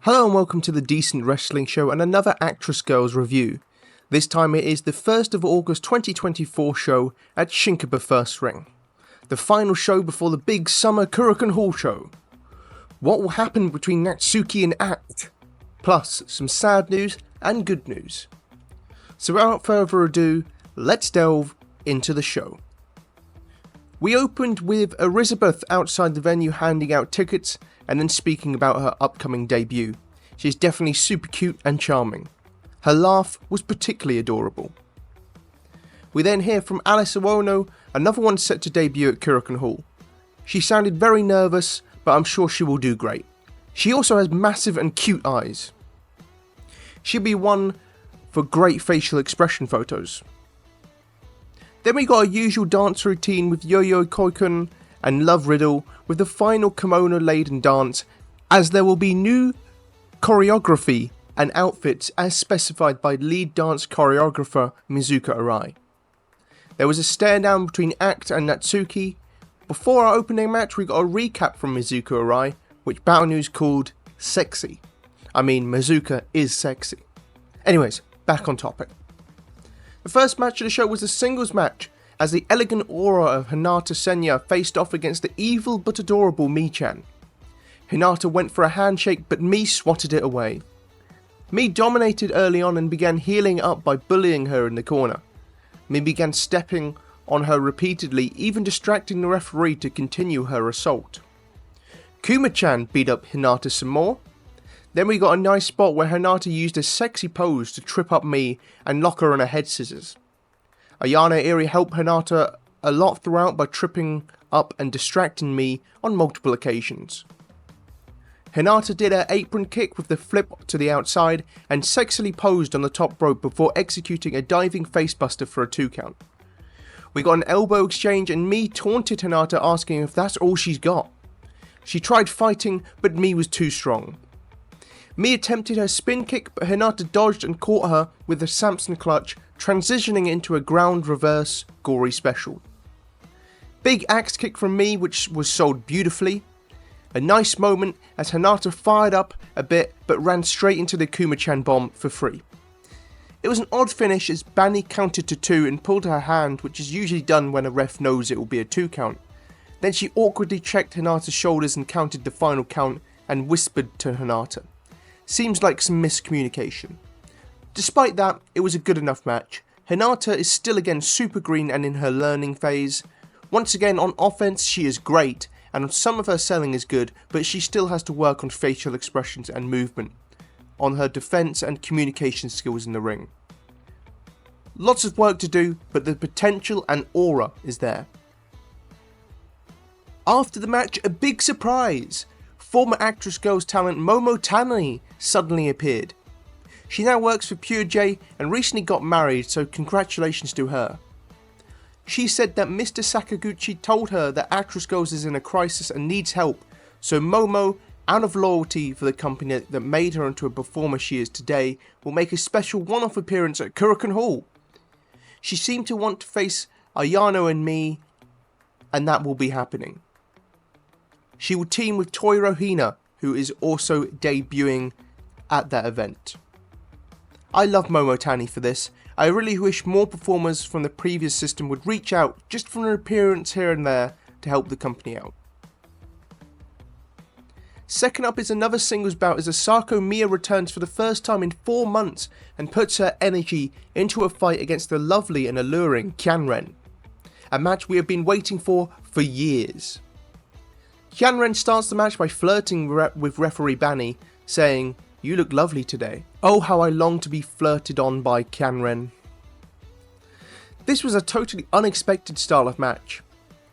Hello and welcome to the Decent Wrestling Show and another Actwres Girls review. This time it is the 1st of August 2024 show at Shinkaba First Ring. The final show before the big summer Korakuen Hall show. What will happen between Natsuki and Act? Plus some sad news and good news. So without further ado, let's delve into the show. We opened with Elizabeth outside the venue handing out tickets and then speaking about her upcoming debut. She's definitely super cute and charming. Her laugh was particularly adorable. We then hear from Alice Iwono, another one set to debut at Korakuen Hall. She sounded very nervous, but I'm sure she will do great. She also has massive and cute eyes. She'll be one for great facial expression photos. Then we got our usual dance routine with Yo-Yo Koikun and Love Riddle with the final kimono-laden dance, as there will be new choreography and outfits as specified by lead dance choreographer Mizuka Arai. There was a stare down between Act and Natsuki. Before our opening match we got a recap from Mizuka Arai, which Battle News called sexy. I mean, Mizuka is sexy. Anyways, back on topic. The first match of the show was a singles match, as the elegant aura of Hinata Senya faced off against the evil but adorable Mi-chan. Hinata went for a handshake, but Mi swatted it away. Mi dominated early on and began healing up by bullying her in the corner. Mi began stepping on her repeatedly, even distracting the referee to continue her assault. Kuma-chan beat up Hinata some more. Then we got a nice spot where Hinata used a sexy pose to trip up Mi and lock her on her head scissors. Ayano Iri helped Hinata a lot throughout by tripping up and distracting Mi on multiple occasions. Hinata did her apron kick with the flip to the outside and sexily posed on the top rope before executing a diving facebuster for a 2 count. We got an elbow exchange and Mi taunted Hinata, asking if that's all she's got. She tried fighting, but Mi was too strong. Mi attempted her spin kick, but Hinata dodged and caught her with a Samson clutch, transitioning into a ground reverse gory special. Big axe kick from Mi, which was sold beautifully. A nice moment as Hinata fired up a bit but ran straight into the Kuma-chan bomb for free. It was an odd finish as Bani counted to 2 and pulled her hand, which is usually done when a ref knows it will be a 2 count. Then she awkwardly checked Hinata's shoulders and counted the final count and whispered to Hinata. Seems like some miscommunication. Despite that, it was a good enough match. Hinata is still again super green and in her learning phase. Once again on offense she is great, and some of her selling is good, but she still has to work on facial expressions and movement, on her defense and communication skills in the ring. Lots of work to do, but the potential and aura is there. After the match, a big surprise! Former Actwres Girls talent Momo Tani suddenly appeared. She now works for Pure J and recently got married, so congratulations to her. She said that Mr. Sakaguchi told her that Actwres Girls is in a crisis and needs help, so Momo, out of loyalty for the company that made her into a performer she is today, will make a special one-off appearance at Korakuen Hall. She seemed to want to face Ayano and Mi, and that will be happening. She will team with Toiro Hina, who is also debuting at that event. I love Momo Tani for this. I really wish more performers from the previous system would reach out just for an appearance here and there to help the company out. Second up is another singles bout as Asako Miya returns for the first time in 4 months and puts her energy into a fight against the lovely and alluring Kyanren. A match we have been waiting for years. Kyanren starts the match by flirting with referee Bani, saying, "You look lovely today." Oh, how I long to be flirted on by Kyanren. This was a totally unexpected style of match.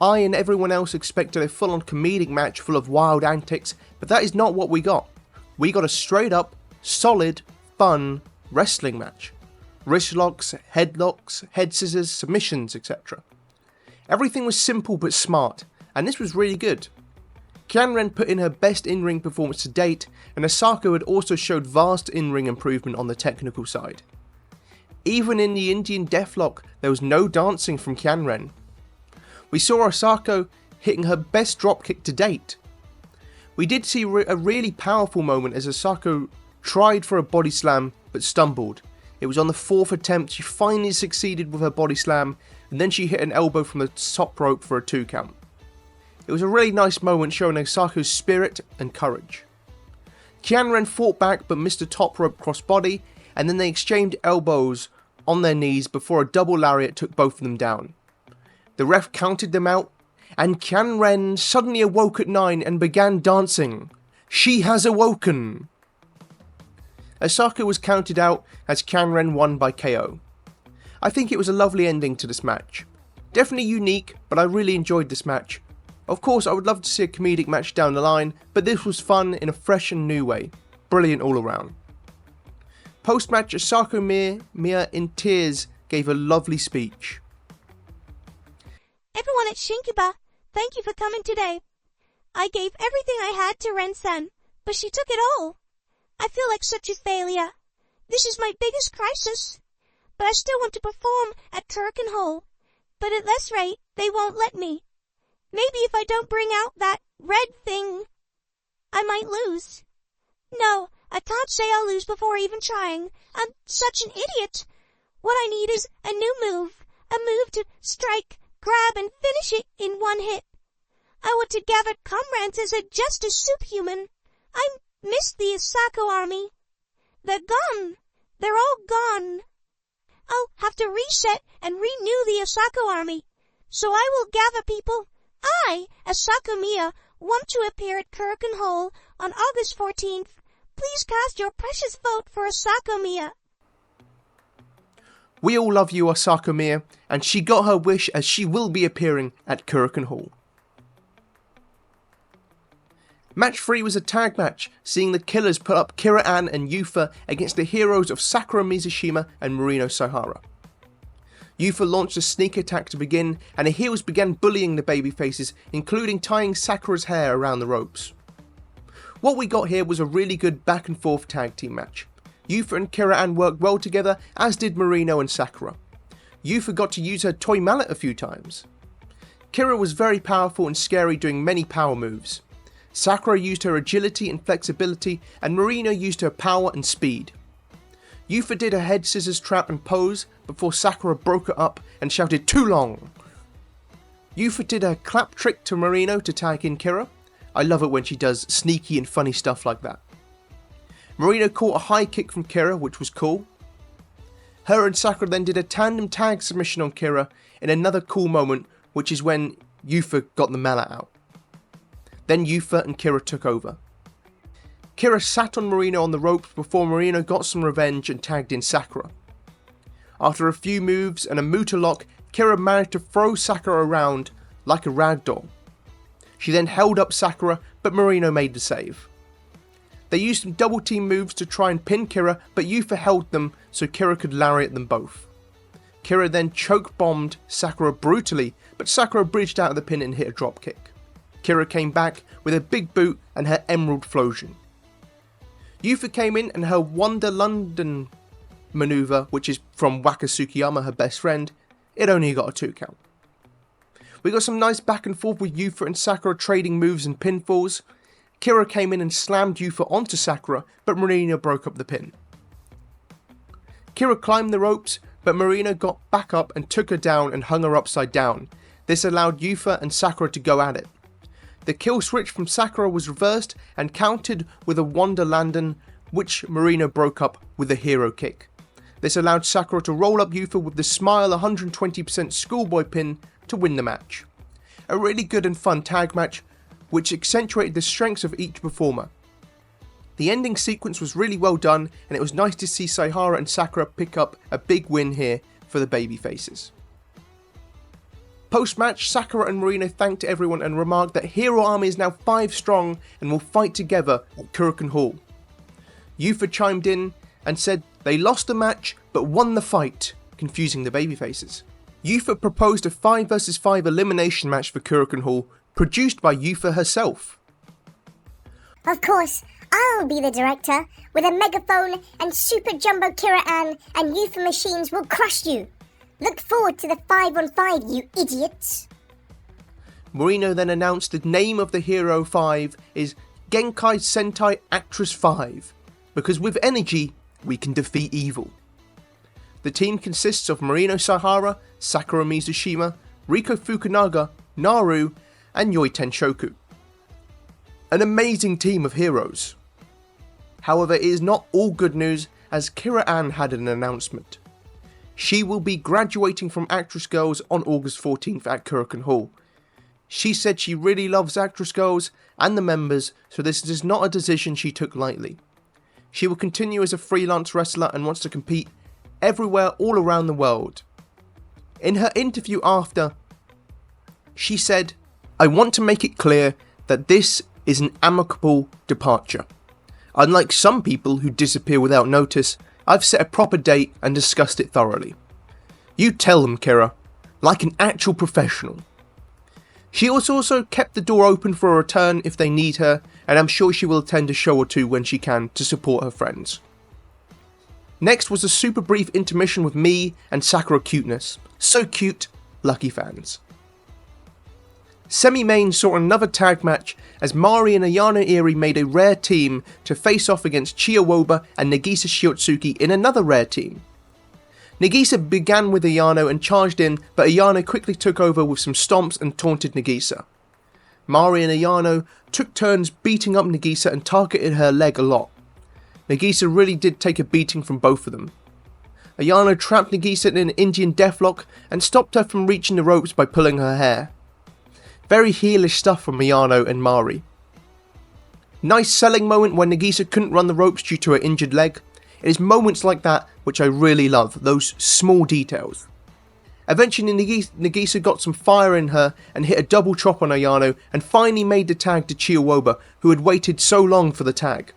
I and everyone else expected a full-on comedic match full of wild antics, but that is not what we got. We got a straight up, solid, fun wrestling match. Wrist locks, headlocks, head scissors, submissions, etc. Everything was simple but smart, and this was really good. Kyanren put in her best in-ring performance to date, and Asako had also showed vast in-ring improvement on the technical side. Even in the Indian Deathlock, there was no dancing from Kyanren. We saw Asako hitting her best dropkick to date. We did see a really powerful moment as Asako tried for a body slam but stumbled. It was on the 4th attempt she finally succeeded with her body slam, and then she hit an elbow from the top rope for a 2 count. It was a really nice moment showing Asako's spirit and courage. Kianren fought back but missed a top rope crossbody, and then they exchanged elbows on their knees before a double lariat took both of them down. The ref counted them out, and Kianren suddenly awoke at 9 and began dancing. She has awoken! Asako was counted out as Kianren won by KO. I think it was a lovely ending to this match. Definitely unique, but I really enjoyed this match. Of course, I would love to see a comedic match down the line, but this was fun in a fresh and new way. Brilliant all around. Post-match, Asako Mia in tears gave a lovely speech. Everyone at Shinkiba, thank you for coming today. I gave everything I had to Ren-san, but she took it all. I feel like such a failure. This is my biggest crisis. But I still want to perform at Korakuen Hall. But at less rate, they won't let me. Maybe if I don't bring out that red thing, I might lose. No, I can't say I'll lose before even trying. I'm such an idiot. What I need is a new move. A move to strike, grab, and finish it in one hit. I want to gather comrades as a just a superhuman. I miss the Asako army. They're gone. They're all gone. I'll have to reset and renew the Asako army. So I will gather people. I, Asako Mia, want to appear at Korakuen Hall on August 14th. Please cast your precious vote for Asako Mia. We all love you, Asako Mia, and she got her wish as she will be appearing at Korakuen Hall. Match 3 was a tag match, seeing the Killers put up Kira Ann and Yufa against the heroes of Sakura Mizushima and Marino Sahara. Yufa launched a sneak attack to begin, and the heels began bullying the babyfaces, including tying Sakura's hair around the ropes. What we got here was a really good back and forth tag team match. Yufa and Kira Ann worked well together, as did Marino and Sakura. Yufa got to use her toy mallet a few times. Kira was very powerful and scary, doing many power moves. Sakura used her agility and flexibility, and Marino used her power and speed. Yufa did a head scissors trap and pose before Sakura broke her up and shouted "too long." Yufa did a clap trick to Marino to tag in Kira. I love it when she does sneaky and funny stuff like that. Marino caught a high kick from Kira, which was cool. Her and Sakura then did a tandem tag submission on Kira in another cool moment, which is when Yufa got the mallet out. Then Yufa and Kira took over. Kira sat on Marino on the ropes before Marino got some revenge and tagged in Sakura. After a few moves and a Muta lock, Kira managed to throw Sakura around like a ragdoll. She then held up Sakura, but Marino made the save. They used some double team moves to try and pin Kira, but Yufa held them so Kira could lariat them both. Kira then choke bombed Sakura brutally, but Sakura bridged out of the pin and hit a drop kick. Kira came back with a big boot and her emerald flosion. Yufa came in and her Wonder London maneuver, which is from Waka Tsukiyama, her best friend, it only got a 2 count. We got some nice back and forth with Yufa and Sakura trading moves and pinfalls. Kira came in and slammed Yufa onto Sakura, but Marino broke up the pin. Kira climbed the ropes, but Marino got back up and took her down and hung her upside down. This allowed Yufa and Sakura to go at it. The kill switch from Sakura was reversed and countered with a Wonder London, which Marino broke up with a hero kick. This allowed Sakura to roll up Yufa with the Smile 120% schoolboy pin to win the match. A really good and fun tag match, which accentuated the strengths of each performer. The ending sequence was really well done, and it was nice to see Saihara and Sakura pick up a big win here for the babyfaces. Post-match, Sakura and Marino thanked everyone and remarked that Hero Army is now 5 strong and will fight together at Korakuen Hall. Yufa chimed in and said they lost the match but won the fight, confusing the babyfaces. Yufa proposed a 5 vs 5 elimination match for Korakuen Hall, produced by Yufa herself. Of course, I'll be the director. With a megaphone and super jumbo Kira Ann and Yufa machines will crush you. Look forward to the 5-on-5, you idiots. Marino then announced the name of the Hero 5 is Genkai Sentai Actwres 5, because with energy, we can defeat evil. The team consists of Marino Sahara, Sakura Mizushima, Riko Fukunaga, Naru, and Yoi Tenshoku. An amazing team of heroes. However, it is not all good news, as Kira Ann had an announcement. She will be graduating from Actwres Girls on August 14th at Korakuen Hall. She said she really loves Actwres Girls and the members, so this is not a decision she took lightly. She will continue as a freelance wrestler and wants to compete everywhere all around the world. In her interview after, she said, "I want to make it clear that this is an amicable departure. Unlike some people who disappear without notice, I've set a proper date and discussed it thoroughly. You tell them, Kira, like an actual professional." She also kept the door open for a return if they need her, and I'm sure she will attend a show or two when she can to support her friends. Next was a super brief intermission with me and Sakura Cuteness. So cute, lucky fans. Semi-main saw another tag match as Mari and Ayano Iri made a rare team to face off against Chiyowoba and Nagisa Shiotsuki in another rare team. Nagisa began with Ayano and charged in, but Ayano quickly took over with some stomps and taunted Nagisa. Mari and Ayano took turns beating up Nagisa and targeted her leg a lot. Nagisa really did take a beating from both of them. Ayano trapped Nagisa in an Indian deathlock and stopped her from reaching the ropes by pulling her hair. Very heelish stuff from Ayano and Mari. Nice selling moment when Nagisa couldn't run the ropes due to her injured leg. It is moments like that which I really love, those small details. Eventually Nagisa got some fire in her and hit a double chop on Ayano and finally made the tag to Chiyowoba, who had waited so long for the tag.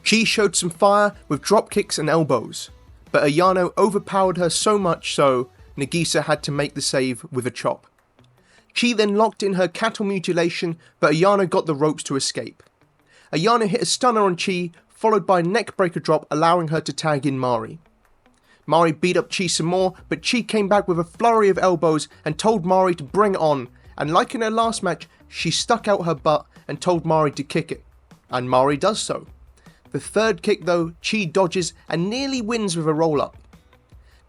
Chi showed some fire with drop kicks and elbows, but Ayano overpowered her so much so Nagisa had to make the save with a chop. Chi then locked in her cattle mutilation, but Ayano got the ropes to escape. Ayano hit a stunner on Chi, followed by a neckbreaker drop allowing her to tag in Mari. Mari beat up Chi some more, but Chi came back with a flurry of elbows and told Mari to bring it on, and like in her last match, she stuck out her butt and told Mari to kick it, and Mari does so. The third kick though, Chi dodges and nearly wins with a roll-up.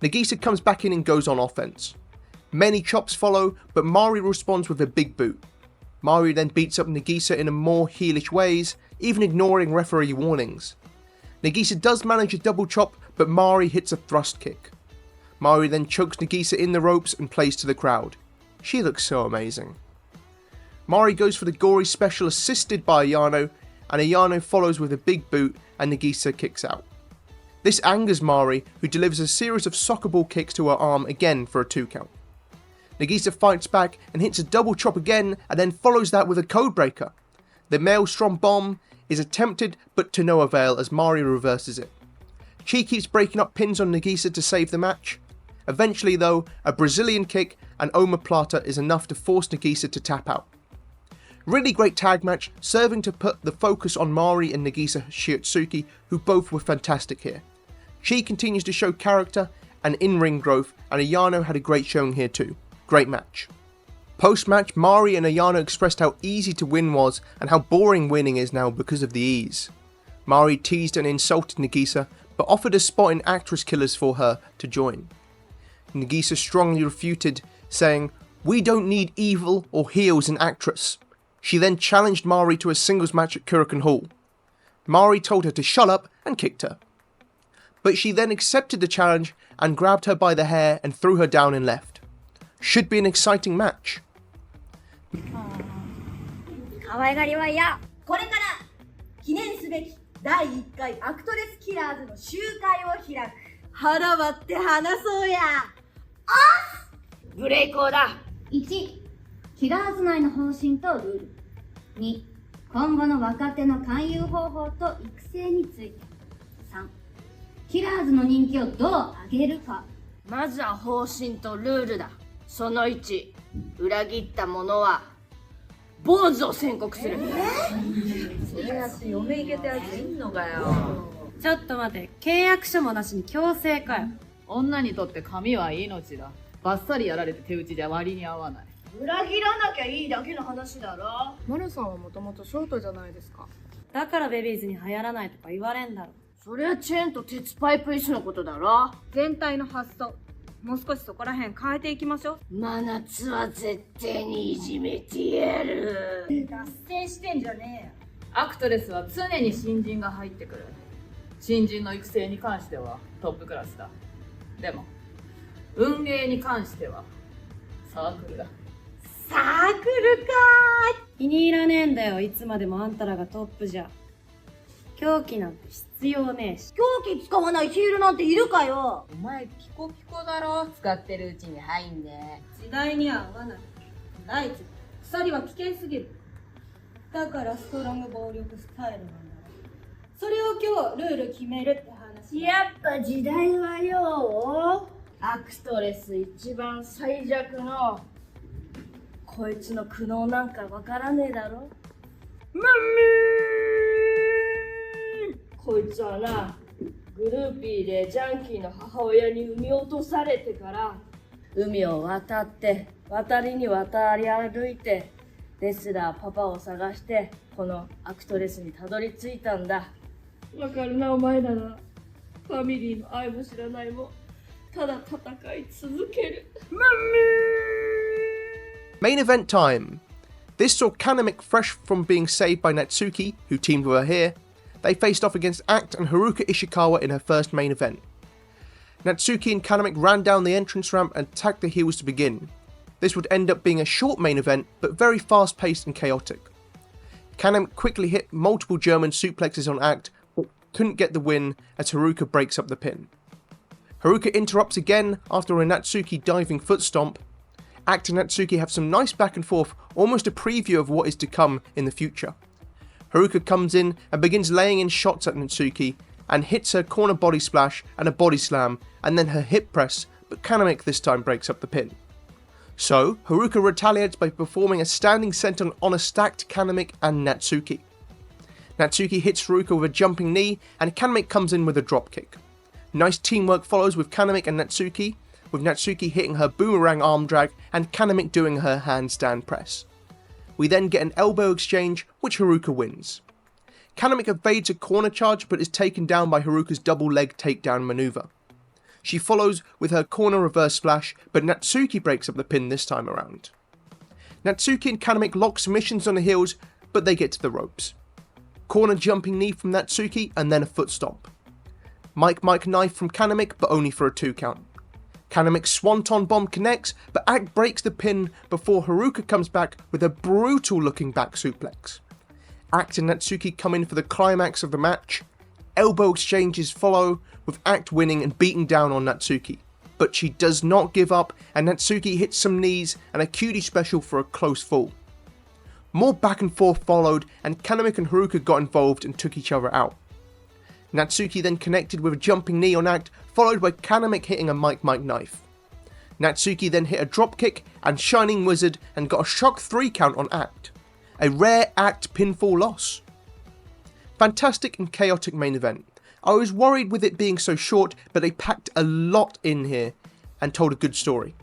Nagisa comes back in and goes on offense. Many chops follow, but Mari responds with a big boot. Mari then beats up Nagisa in a more heelish ways, even ignoring referee warnings. Nagisa does manage a double chop, but Mari hits a thrust kick. Mari then chokes Nagisa in the ropes and plays to the crowd. She looks so amazing. Mari goes for the gory special assisted by Ayano, and Ayano follows with a big boot and Nagisa kicks out. This angers Mari, who delivers a series of soccer ball kicks to her arm again for a 2 count. Nagisa fights back and hits a double chop again and then follows that with a codebreaker. The Maelstrom bomb is attempted but to no avail as Mari reverses it. Chi keeps breaking up pins on Nagisa to save the match. Eventually though, a Brazilian kick and omoplata is enough to force Nagisa to tap out. Really great tag match, serving to put the focus on Mari and Nagisa Shiotsuki, who both were fantastic here. Chi continues to show character and in-ring growth, and Ayano had a great showing here too. Great match. Post-match, Mari and Ayano expressed how easy to win was and how boring winning is now because of the ease. Mari teased and insulted Nagisa, but offered a spot in Actress Killers for her to join. Nagisa strongly refuted, saying, "We don't need evil or heels in Actress." She then challenged Mari to a singles match at Korakuen Hall. Mari told her to shut up and kicked her. But she then accepted the challenge and grabbed her by the hair and threw her down and left. Should be an exciting match. 可愛がりは嫌。これから記念すべき第1回アクトレスキラーズの集会を開く。腹割って話そうや。ブレイコーだ。1、キラーズ内の方針とルール。2、今後の若手の勧誘方法と育成について。3、キラーズの人気をどう上げるか。まずは方針とルールだ。その1、裏切った者は坊主を宣告する。それやって嫁いけたやついんのかよ。ちょっと待て、契約書もなしに強制かよ。女にとって髪は命だ。バッサリやられて手打ちじゃ割に合わない。裏切らなきゃいいだけの話だろ。マルさんはもともとショートじゃないですか。だからベビーズに流行らないとか言われんだろ。そりゃチェーンと鉄パイプ椅子のことだろ。全体の発想。もう少しそこら辺変えていきましょう。真夏は絶対にいじめてやる。脱線してんじゃねアクトレスは常に新人が入ってくる。新人の育成に関してはトップクラスだ。でも運営に関してはサークルだ。サークルか気に入らねえんだよ、いつまでもあんたらがトップじゃ。狂気なんて必要ねえし。狂気使わないヒールなんているかよ。お前ピコピコだろ。使ってるうちに入んね。時代には合わない。第一、鎖は危険すぎる。だからストロング暴力スタイルなんだ。それを今日ルール決めるって話。やっぱ時代はよ、アクトレス一番最弱のこいつの苦悩なんかわからねえだろ。マミー、こいつはな、グルーピーでジャンキーの母親に産み落とされてから海を渡って渡りに渡り歩いてレスラーパパを探してこのアクトレスにたどり着いたんだ。わかるなお前なら。ファミリーの愛も知らないもただ戦い続ける。マミー。 Main event time. This saw Kanemic fresh from being saved by Natsuki, who teamed with her here. They faced off against Act and Haruka Ishikawa in her first main event. Natsuki and Kanemic ran down the entrance ramp and attacked the heels to begin. This would end up being a short main event, but very fast paced and chaotic. Kanemic quickly hit multiple German suplexes on Act, but couldn't get the win as Haruka breaks up the pin. Haruka interrupts again after a Natsuki diving foot stomp. Act and Natsuki have some nice back and forth, almost a preview of what is to come in the future. Haruka comes in and begins laying in shots at Natsuki and hits her corner body splash and a body slam and then her hip press, but Kanemic this time breaks up the pin. So, Haruka retaliates by performing a standing senton on a stacked Kanemic and Natsuki. Natsuki hits Haruka with a jumping knee and Kanemic comes in with a dropkick. Nice teamwork follows with Kanemic and Natsuki, with Natsuki hitting her boomerang arm drag and Kanemic doing her handstand press. We then get an elbow exchange, which Haruka wins. Kanemic evades a corner charge but is taken down by Haruka's double leg takedown maneuver. She follows with her corner reverse splash, but Natsuki breaks up the pin this time around. Natsuki and Kanemic lock submissions on the heels, but they get to the ropes. Corner jumping knee from Natsuki and then a foot stomp. Mike knife from Kanemic, but only for a 2 count. Kanemic's swanton bomb connects, but Act breaks the pin before Haruka comes back with a brutal looking back suplex. Act and Natsuki come in for the climax of the match. Elbow exchanges follow, with Act winning and beating down on Natsuki. But she does not give up, and Natsuki hits some knees and a cutie special for a close fall. More back and forth followed, and Kanemic and Haruka got involved and took each other out. Natsuki then connected with a jumping knee on Act, followed by Kanemic hitting a Mike knife. Natsuki then hit a dropkick and Shining Wizard and got a shock 3 count on Act. A rare Act pinfall loss. Fantastic and chaotic main event. I was worried with it being so short, but they packed a lot in here and told a good story.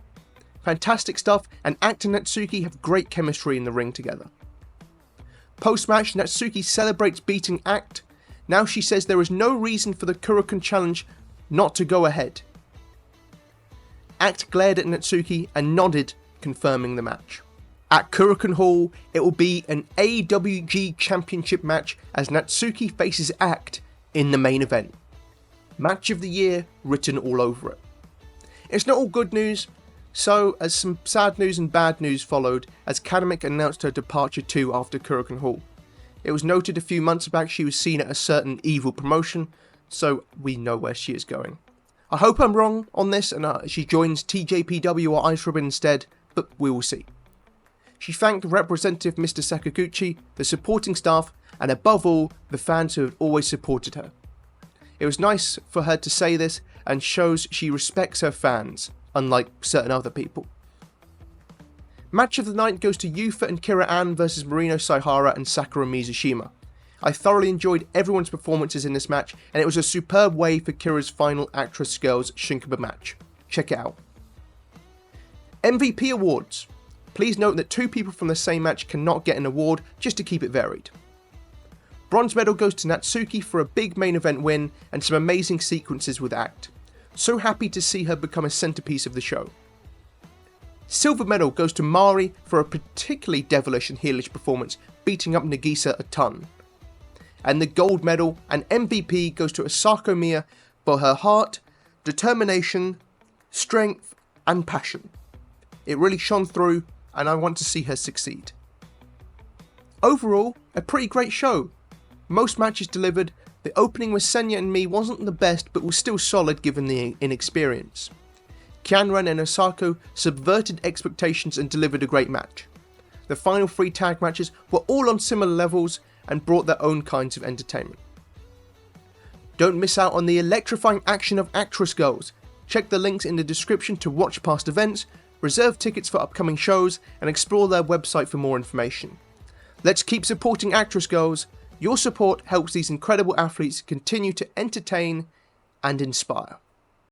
Fantastic stuff, and Act and Natsuki have great chemistry in the ring together. Post-match, Natsuki celebrates beating Act. Now she says there is no reason for the Korakuen challenge not to go ahead. Act glared at Natsuki and nodded, confirming the match. At Korakuen Hall, it will be an AWG Championship match as Natsuki faces Act in the main event. Match of the year written all over it. It's not all good news, so as some sad news and bad news followed as Kanemic announced her departure too after Korakuen Hall. It was noted a few months back she was seen at a certain evil promotion, so we know where she is going. I hope I'm wrong on this and she joins TJPW or Ice Ribbon instead, but we will see. She thanked Representative Mr. Sakaguchi, the supporting staff, and above all, the fans who have always supported her. It was nice for her to say this and shows she respects her fans, unlike certain other people. Match of the night goes to Yufa and Kira Ann versus Marino Saihara and Sakura Mizushima. I thoroughly enjoyed everyone's performances in this match, and it was a superb way for Kira's final Actwres Girls Shinkawa match. Check it out. MVP Awards. Please note that 2 people from the same match cannot get an award, just to keep it varied. Bronze medal goes to Natsuki for a big main event win and some amazing sequences with Act. So happy to see her become a centerpiece of the show. Silver medal goes to Mari for a particularly devilish and heelish performance, beating up Nagisa a ton. And the gold medal and MVP goes to Asako Miya for her heart, determination, strength and passion. It really shone through and I want to see her succeed. Overall, a pretty great show. Most matches delivered. The opening with Senya and Me wasn't the best but was still solid given the inexperience. Kianren and Osako subverted expectations and delivered a great match. The final 3 tag matches were all on similar levels and brought their own kinds of entertainment. Don't miss out on the electrifying action of Actwres Girls. Check the links in the description to watch past events, reserve tickets for upcoming shows and explore their website for more information. Let's keep supporting Actwres Girls. Your support helps these incredible athletes continue to entertain and inspire.